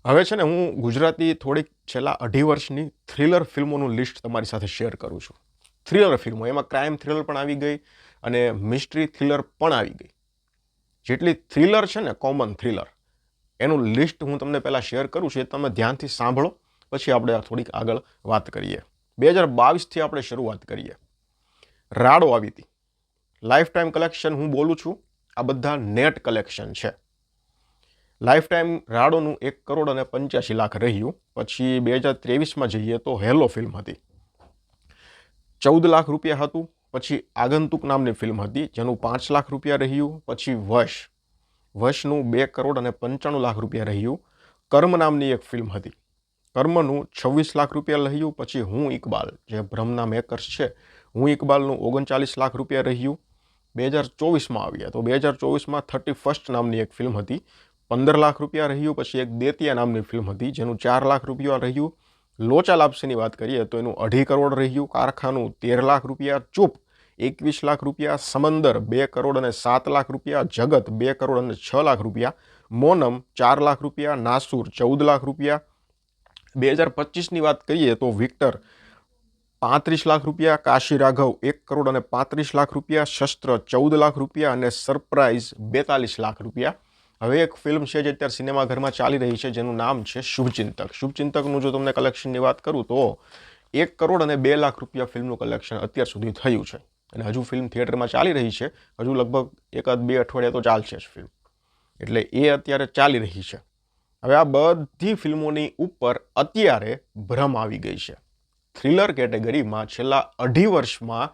હવે છે ને હું ગુજરાતી થોડીક છેલ્લા 2.5 વર્ષની થ્રિલર ફિલ્મોનું લિસ્ટ તમારી સાથે શેર કરું છું. થ્રિલર ફિલ્મો, એમાં ક્રાઇમ થ્રિલર પણ આવી ગઈ અને મિસ્ટ્રી થ્રિલર પણ આવી ગઈ. જેટલી થ્રિલર છે ને, કોમન થ્રિલર, એનું લિસ્ટ હું તમને પહેલાં શેર કરું છું, એ તમે ધ્યાનથી સાંભળો, પછી આપણે થોડીક આગળ વાત કરીએ. 2022થી આપણે શરૂઆત કરીએ. રાડો આવી હતી. લાઈફ ટાઈમ કલેક્શન હું બોલું છું, આ બધા નેટ કલેક્શન છે. લાઈફ ટાઈમ રાડોનું 1,85,00,000 રહ્યું. પછી 2023માં જઈએ તો હેલો ફિલ્મ હતી, 14 લાખ રૂપિયા હતું. પછી આગંતુક નામની ફિલ્મ હતી જેનું 5 લાખ રૂપિયા રહ્યું. પછી વશનું 2,95,00,000 રૂપિયા રહ્યું. કર્મ નામની એક ફિલ્મ હતી, કર્મનું 26 લાખ રૂપિયા રહ્યું. પછી હું ઇકબાલ, જે ભ્રમના મેકર્સ છે, હું ઇકબાલનું 39 લાખ રૂપિયા રહ્યું. 2024માં આવ્યા તો 2024માં 31st નામની એક ફિલ્મ હતી, 15 લાખ રૂપિયા રહ્યું. પછી એક દેતિયા નામની ફિલ્મ હતી જેનું 4 લાખ રૂપિયા રહ્યું. લોચા લાપસીની વાત કરીએ તો એનું 2.5 કરોડ રહ્યું. કારખાનું 13 લાખ રૂપિયા. ચૂપ 21 લાખ રૂપિયા. સમંદર 2,07,00,000 રૂપિયા. જગત 2,06,00,000 રૂપિયા. મોનમ 4 લાખ રૂપિયા. નાસુર 14 લાખ રૂપિયા. 2025ની વાત કરીએ તો વિક્ટર 35 લાખ રૂપિયા. કાશી રાઘવ 1,35,00,000 રૂપિયા. શસ્ત્ર 14 લાખ રૂપિયા અને સરપ્રાઇઝ 42 લાખ રૂપિયા. હવે એક ફિલ્મ છે જે અત્યારે સિનેમાઘરમાં ચાલી રહી છે જેનું નામ છે શુભચિંતક. શુભચિંતકનું જો તમને કલેક્શનની વાત કરું તો 1,02,00,000 રૂપિયા ફિલ્મનું કલેક્શન અત્યાર સુધી થયું છે અને હજુ ફિલ્મ થિયેટરમાં ચાલી રહી છે. હજુ લગભગ 1-2 અઠવાડિયા તો ચાલશે જ ફિલ્મ, એટલે એ અત્યારે ચાલી રહી છે. હવે આ બધી ફિલ્મોની ઉપર અત્યારે ભ્રમ આવી ગઈ છે. થ્રિલર કેટેગરીમાં છેલ્લા 2.5 વર્ષમાં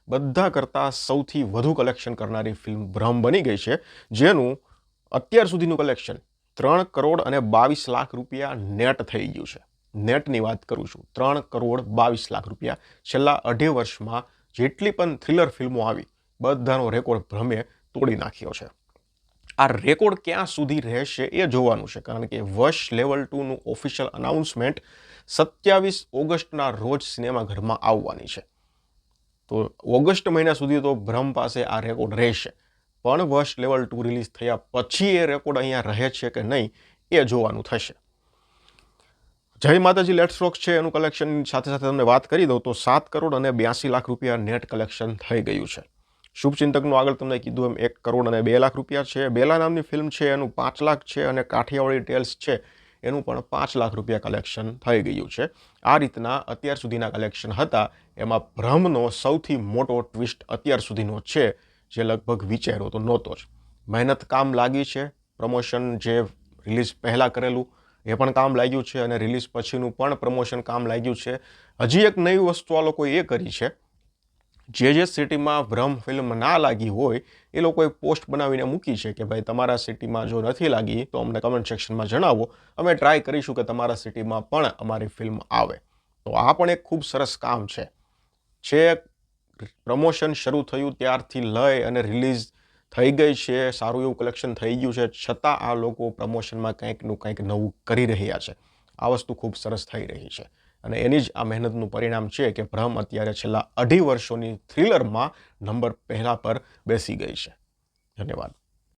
બધા કરતાં સૌથી વધુ કલેક્શન કરનારી ફિલ્મ ભ્રમ બની ગઈ છે, જેનું અત્યાર સુધીનું કલેક્શન 3,22,00,000 રૂપિયા નેટ થઈ ગયું છે. નેટની વાત કરું છું, 3,22,00,000 રૂપિયા છેલ્લા 2.5 વર્ષમાં જેટલી પણ થ્રિલર ફિલ્મો આવી બધાનો રેકોર્ડ ભ્રમે તોડી નાખ્યો છે. આ રેકોર્ડ ક્યાં સુધી રહેશે એ જોવાનું છે, કારણ કે વશ લેવલ 2નું ઓફિશિયલ અનાઉન્સમેન્ટ 27 ઓગસ્ટના રોજ સિનેમાઘરમાં આવવાની છે. તો ઓગસ્ટ મહિના સુધી તો ભ્રમ પાસે આ રેકોર્ડ રહેશે, પણ વશ લેવલ 2 રિલીઝ થયા પછી એ રેકોર્ડ અહીંયા રહે છે કે નહીં એ જોવાનું થશે. જય માતાજી લેટ્સ રોક છે એનું કલેક્શન સાથે સાથે તમને વાત કરી દઉં તો 7,82,00,000 રૂપિયા નેટ કલેક્શન થઈ ગયું છે. શુભચિંતકનું આગળ તમને કીધું એમ 1,02,00,000 રૂપિયા છે. બેલા નામની ફિલ્મ છે એનું 5 લાખ છે અને કાઠિયાવાડી ટેલ્સ છે એનું પણ 5 લાખ રૂપિયા કલેક્શન થઈ ગયું છે. આ રીતના અત્યાર સુધીના કલેક્શન હતા. એમાં ભ્રમનો સૌથી મોટો ટ્વિસ્ટ અત્યાર સુધીનો છે, જે લગભગ વિચાર્યો તો નહોતો જ. મહેનત કામ લાગી છે. પ્રમોશન જે રિલીઝ પહેલાં કરેલું એ પણ કામ લાગ્યું છે અને રિલીઝ પછીનું પણ પ્રમોશન કામ લાગ્યું છે. હજી એક નવી વસ્તુ આ લોકોએ એ કરી છે, જે સિટીમાં ભ્રમ ફિલ્મ ના લાગી હોય એ લોકોએ પોસ્ટ બનાવીને મૂકી છે કે ભાઈ તમારા સિટીમાં જો નથી લાગી તો અમને કમેન્ટ સેક્શનમાં જણાવો, અમે ટ્રાય કરીશું કે તમારા સિટીમાં પણ અમારી ફિલ્મ આવે. તો આ પણ એક ખૂબ સરસ કામ છે. પ્રમોશન શરૂ થયું ત્યારથી લઈ અને રિલીઝ થઈ ગઈ છે, સારું એવું કલેક્શન થઈ ગયું છે, છતાં આ લોકો પ્રમોશનમાં કંઈકનું કંઈક નવું કરી રહ્યા છે. આ વસ્તુ ખૂબ સરસ થઈ રહી છે અને એની જ આ મહેનતનું પરિણામ છે કે ભ્રમ અત્યારે છેલ્લા 2.5 વર્ષોની થ્રિલરમાં નંબર પહેલા પર બેસી ગઈ છે. ધન્યવાદ.